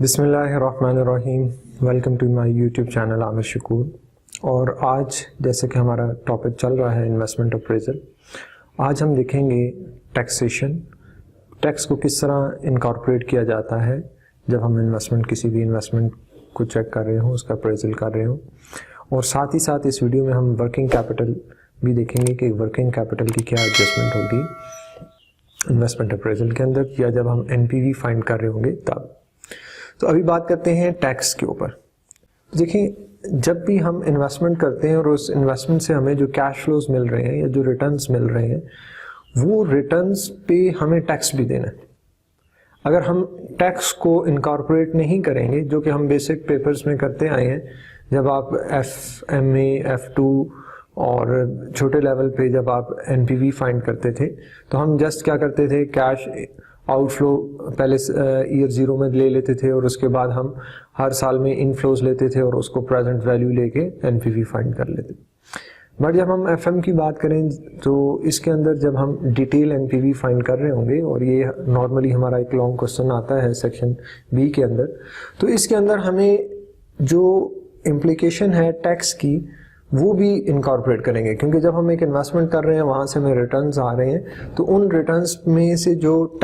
बिस्मिल्लाहिर्रहमानिर्रहीम। Welcome to my YouTube channel Aamir Shakoor. और आज जैसे कि हमारा टॉपिक चल रहा है इन्वेस्टमेंट अप्रेजल, आज हम देखेंगे टैक्सेशन, टैक्स को किस तरह इनकॉर्पोरेट किया जाता है जब हम किसी भी इन्वेस्टमेंट को चेक कर रहे हों, उसका अप्रेजल कर रहे हों। और साथ ही साथ इस वीडियो में हम वर्किंग कैपिटल भी देखेंगे कि वर्किंग कैपिटल की क्या एडजस्टमेंट होगी इन्वेस्टमेंट अप्रेजल के अंदर, या जब हम एनपीवी फाइंड कर रहे होंगे तब। तो अभी बात करते हैं टैक्स के ऊपर। देखिए, जब भी हम इन्वेस्टमेंट करते हैं और उस इन्वेस्टमेंट से हमें जो कैश फ्लोज मिल रहे हैं या जो रिटर्न्स मिल रहे हैं, वो रिटर्न्स पे हमें टैक्स भी देना है। अगर हम टैक्स को इनकॉर्पोरेट नहीं करेंगे, जो कि हम बेसिक पेपर्स में करते आए हैं, जब आप FMA, F2 और छोटे लेवल पे जब आप NPV फाइंड करते थे, तो हम जस्ट क्या करते थे, कैश आउटफ्लो पहले ईयर जीरो में ले लेते थे और उसके बाद हम हर साल में इनफ्लोज लेते थे और उसको प्रेजेंट वैल्यू लेके एनपीवी फाइंड कर लेते। बट जब हम एफएम की बात करें तो इसके अंदर जब हम डिटेल एनपीवी फाइंड कर रहे होंगे, और ये नॉर्मली हमारा एक लॉन्ग क्वेश्चन आता है सेक्शन बी के अंदर, तो इसके अंदर हमें जो इम्प्लीकेशन है टैक्स की वो भी इनकॉर्पोरेट करेंगे, क्योंकि जब हम एक इन्वेस्टमेंट कर रहे हैं वहां से हमें रिटर्न्स आ रहे हैं, तो उन रिटर्न्स में से जो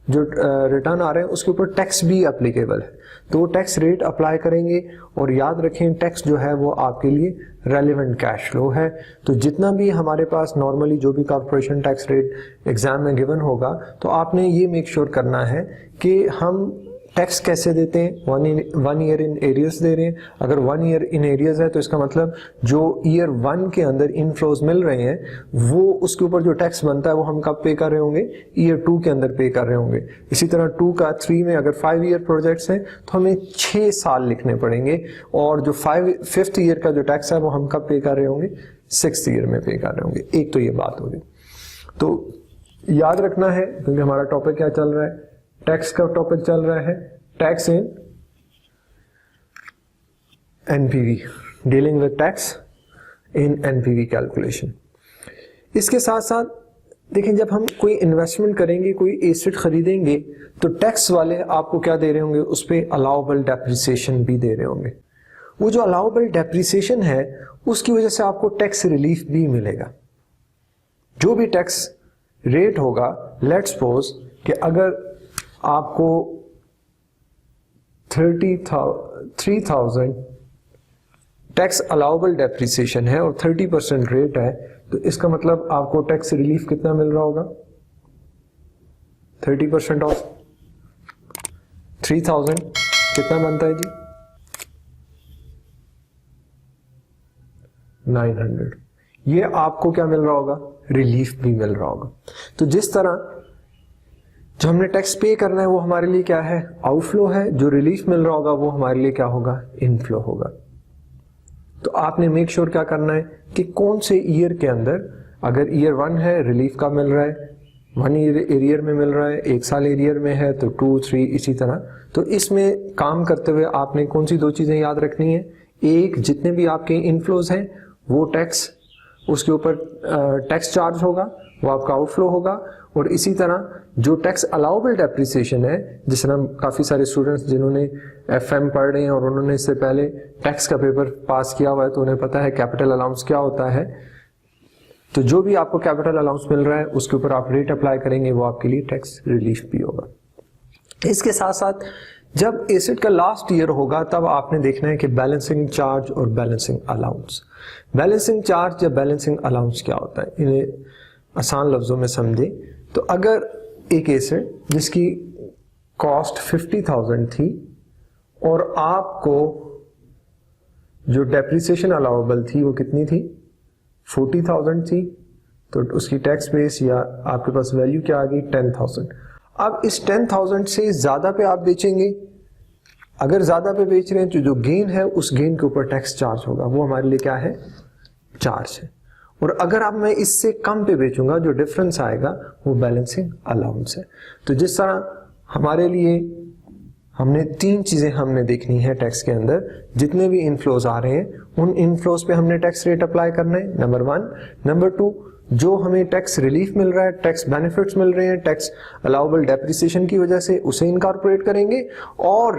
रिटर्न आ रहे हैं उसके ऊपर टैक्स भी एप्लीकेबल है, तो वो टैक्स रेट अप्लाई करेंगे। और याद रखें, टैक्स जो है वो आपके लिए रेलिवेंट कैश फ्लो है। तो जितना भी हमारे पास नॉर्मली जो भी कॉर्पोरेशन टैक्स रेट एग्जाम में गिवन होगा, तो आपने ये मेक श्योर करना है कि हम टैक्स कैसे देते हैं, 1 ईयर इन एरियर्स दे रहे हैं। अगर 1 ईयर इन एरियर्स है तो इसका मतलब जो ईयर 1 के अंदर इनफ्लोज मिल रहे हैं, वो उसके ऊपर जो टैक्स बनता है वो हम कब पे कर रहे होंगे, ईयर 2 के अंदर पे कर रहे होंगे। इसी तरह 2 का 3 में अगर 5 ईयर प्रोजेक्ट्स हैं तो हमें 6 साल लिखने पड़ेंगे, और जो 5th ईयर का जो टैक्स है वो हम कब पे कर रहे होंगे, 6th ईयर में पे कर रहे होंगे। एक तो ये बात होगी, तो याद रखना है, क्योंकि हमारा टॉपिक क्या चल रहा है, टैक्स का टॉपिक चल रहा है, tax in NPV, dealing with tax in NPV calculation. इसके साथ साथ देखें, जब हम कोई इन्वेस्टमेंट करेंगे, कोई एसेट खरीदेंगे, तो टैक्स वाले आपको क्या दे रहे होंगे, उस पर अलाउबल डेप्रिसिएशन भी दे रहे होंगे। वो जो अलाउबल डेप्रिसिएशन है उसकी वजह से आपको टैक्स रिलीफ भी मिलेगा। जो भी टैक्स रेट होगा, लेट्स सपोज कि अगर आपको 30,000 टैक्स अलाउबल डेप्रिसिएशन है और 30% रेट है, तो इसका मतलब आपको टैक्स रिलीफ कितना मिल रहा होगा, 30% ऑफ 3000 कितना बनता है जी, 900। ये आपको क्या मिल रहा होगा, रिलीफ भी मिल रहा होगा। तो जिस तरह जो हमने टैक्स पे करना है वो हमारे लिए क्या है, आउटफ्लो है, जो रिलीफ मिल रहा होगा वो हमारे लिए क्या होगा, इनफ्लो होगा। तो आपने मेक श्योर क्या करना है कि कौन से ईयर के अंदर, अगर ईयर 1 है रिलीफ का मिल रहा है, 1 ईयर एरियर में मिल रहा है, 1 साल एरियर में है तो 2, 3 इसी तरह। तो इसमें काम करते हुए आपने कौन सी 2 चीजें याद रखनी है, एक, जितने भी आपके इनफ्लोज हैं वो टैक्स, उसके ऊपर टैक्स चार्ज होगा, वो आपका आउटफ्लो होगा। और इसी तरह जो टैक्स अलाउबल डेप्रिसिएशन है, जिस तरह काफी सारे स्टूडेंट्स जिन्होंने FM पढ़ रहे हैं और उन्होंने इससे पहले टैक्स का पेपर पास किया हुआ है, तो उन्हें पता है कैपिटल अलाउंस क्या होता है। तो जो भी आपको कैपिटल अलाउंस मिल रहा है उसके ऊपर आप रेट अप्लाई करेंगे, वो आपके लिए टैक्स रिलीफ भी होगा। इसके साथ साथ जब एसेट का लास्ट ईयर होगा, तब आपने देखना है कि बैलेंसिंग चार्ज और बैलेंसिंग अलाउंस। बैलेंसिंग चार्ज या बैलेंसिंग अलाउंस क्या होता है, इन्हें आसान लफ्जों में समझे तो अगर एक एसेट जिसकी कॉस्ट 50,000 थी और आपको जो डेप्रिसिएशन अलाउबल थी वो कितनी थी, 40,000 थी, तो उसकी टैक्स बेस या आपके पास वैल्यू क्या आ गई, 10,000। अब इस 10,000 से ज्यादा पे आप बेचेंगे, अगर ज्यादा पे बेच रहे हैं तो जो गेन है उस गेन के ऊपर टैक्स चार्ज होगा, वो हमारे लिए क्या है, चार्ज है। और अगर अब मैं इससे कम पे बेचूंगा, जो डिफरेंस आएगा वो बैलेंसिंग अलाउंस है। तो जिस तरह हमारे लिए हमने 3 चीजें हमने देखनी है टैक्स के अंदर, जितने भी इनफ्लोज आ रहे हैं उन इनफ्लोज पे हमने टैक्स रेट अप्लाई करना है, नंबर 1। नंबर 2, जो हमें टैक्स रिलीफ मिल रहा है, टैक्स बेनिफिट्स मिल रहे हैं टैक्स अलाउबल डेप्रिसिएशन की वजह से, उसे इनकॉर्पोरेट करेंगे। और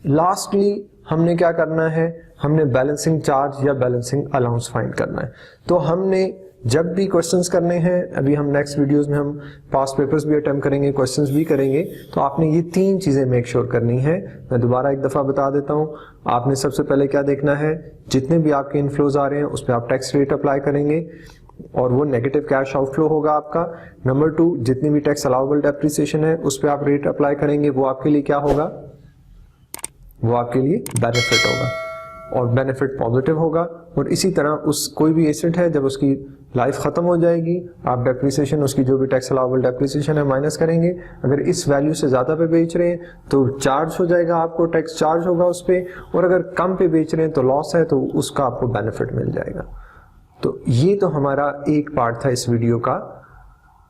लास्टली हमने क्या करना है, हमने बैलेंसिंग चार्ज या बैलेंसिंग अलाउंस फाइंड करना है। तो हमने जब भी क्वेश्चंस करने हैं, अभी हम नेक्स्ट वीडियोस में हम पास्ट पेपर्स भी अटेम्प्ट करेंगे, क्वेश्चंस भी करेंगे, तो आपने ये 3 चीजें मेक श्योर करनी है। मैं दोबारा एक दफा बता देता हूं। आपने सबसे पहले क्या देखना है, जितने भी आपके इनफ्लोज आ रहे हैं उस पर आप टैक्स रेट अप्लाई करेंगे और वो नेगेटिव कैश आउटफ्लो होगा आपका। नंबर 2, जितनी भी टैक्स अलाउबल डेप्रिसिएशन है उस पर आप रेट अप्लाई करेंगे, वो आपके लिए क्या होगा, वो आपके लिए बेनिफिट होगा और बेनिफिट पॉजिटिव होगा। और इसी तरह उस कोई भी एसेट है जब उसकी लाइफ खत्म हो जाएगी, आप डेप्रिसिएशन उसकी जो भी टैक्स अलाउबल डेप्रिसिएशन है माइनस करेंगे। अगर इस वैल्यू से ज्यादा पे बेच रहे हैं तो चार्ज हो जाएगा, आपको टैक्स चार्ज होगा उस पे, और अगर कम पे बेच रहे हैं तो लॉस है तो उसका आपको बेनिफिट मिल जाएगा। तो ये तो हमारा एक पार्ट था इस वीडियो का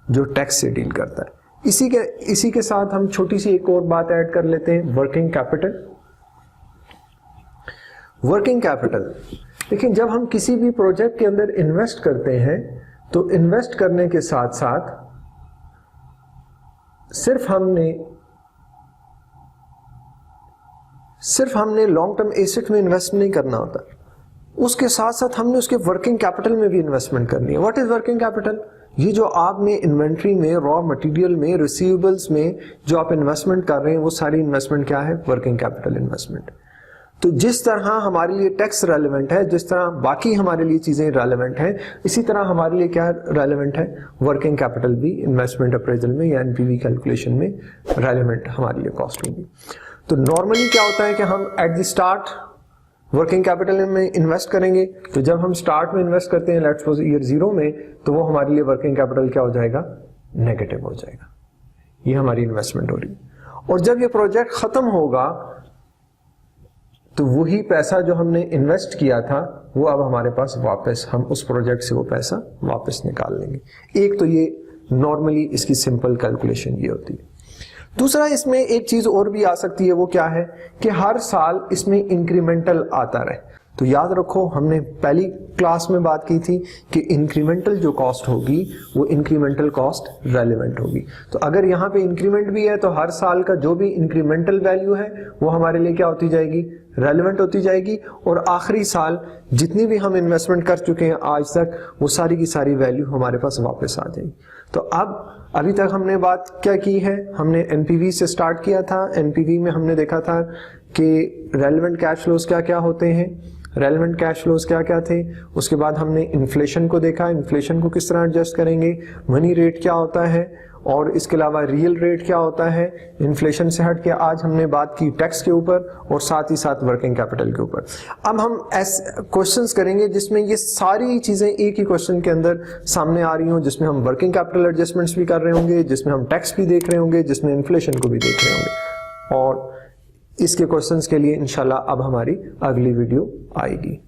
जो टैक्स से डील करता है। इसी के साथ हम छोटी सी एक और बात ऐड कर लेते हैं, वर्किंग कैपिटल। वर्किंग कैपिटल, लेकिन जब हम किसी भी प्रोजेक्ट के अंदर इन्वेस्ट करते हैं तो इन्वेस्ट करने के साथ साथ सिर्फ हमने लॉन्ग टर्म एसेट में इन्वेस्ट नहीं करना होता, उसके साथ साथ हमने उसके वर्किंग कैपिटल में भी इन्वेस्टमेंट करनी है। What is working capital? ये जो आपने इन्वेंट्री में, रॉ मटेरियल में, रिसीवेबल्स में जो आप इन्वेस्टमेंट कर रहे हैं वो सारी इन्वेस्टमेंट क्या है, वर्किंग कैपिटल इन्वेस्टमेंट। तो जिस तरह हमारे लिए टैक्स रेलेवेंट है, जिस तरह बाकी हमारे लिए चीजें रेलेवेंट हैं, इसी तरह हमारे लिए क्या रेलेवेंट है, वर्किंग कैपिटल भी इन्वेस्टमेंट अप्रेजल में या एनपीवी कैलकुलेशन में रेलेवेंट हमारे लिए कॉस्ट होगी। तो नॉर्मली क्या होता है कि हम at the start working capital में इन्वेस्ट करेंगे। तो जब हम स्टार्ट में इन्वेस्ट करते हैं, लेट्स सपोज ईयर 0 में, तो वो हमारे लिए वर्किंग कैपिटल क्या हो जाएगा, नेगेटिव हो जाएगा। ये हमारी इन्वेस्टमेंट हो रही है। और जब ये प्रोजेक्ट खत्म होगा तो वही पैसा जो हमने इन्वेस्ट किया था वो अब हमारे पास वापस, हम उस प्रोजेक्ट से वो पैसा वापस निकाल लेंगे। एक तो ये नॉर्मली इसकी सिंपल कैलकुलेशन ये होती है। दूसरा, इसमें एक चीज और भी आ सकती है, वो क्या है कि हर साल इसमें इंक्रीमेंटल आता रहे। तो याद रखो, हमने पहली क्लास में बात की थी कि इंक्रीमेंटल जो कॉस्ट होगी वो इंक्रीमेंटल कॉस्ट रेलेवेंट होगी। तो अगर यहाँ पे इंक्रीमेंट भी है तो हर साल का जो भी इंक्रीमेंटल वैल्यू है वो हमारे लिए क्या होती जाएगी, रेलेवेंट होती जाएगी। और आखिरी साल जितनी भी हम इन्वेस्टमेंट कर चुके हैं आज तक, वो सारी की सारी वैल्यू हमारे पास वापस आ जाएगी। तो अब अभी तक हमने बात क्या की है, हमने एनपीवी से स्टार्ट किया था। एनपीवी में हमने देखा था कि रेलेवेंट कैश फ्लोज क्या क्या होते हैं, रेलेवेंट कैश फ्लोज क्या क्या थे। उसके बाद हमने इन्फ्लेशन को देखा, इन्फ्लेशन को किस तरह एडजस्ट करेंगे, मनी रेट क्या होता है, और इसके अलावा रियल रेट क्या होता है। इन्फ्लेशन से हट के आज हमने बात की टैक्स के ऊपर और साथ ही साथ वर्किंग कैपिटल के ऊपर। अब हम ऐसे क्वेश्चंस करेंगे जिसमें ये सारी चीजें एक ही क्वेश्चन के अंदर सामने आ रही हों, जिसमें हम वर्किंग कैपिटल एडजस्टमेंट्स भी कर रहे होंगे, जिसमें हम टैक्स भी देख रहे होंगे, जिसमें इन्फ्लेशन को भी देख रहे होंगे। और इसके क्वेश्चंस के लिए इंशाल्लाह अब हमारी अगली वीडियो आएगी।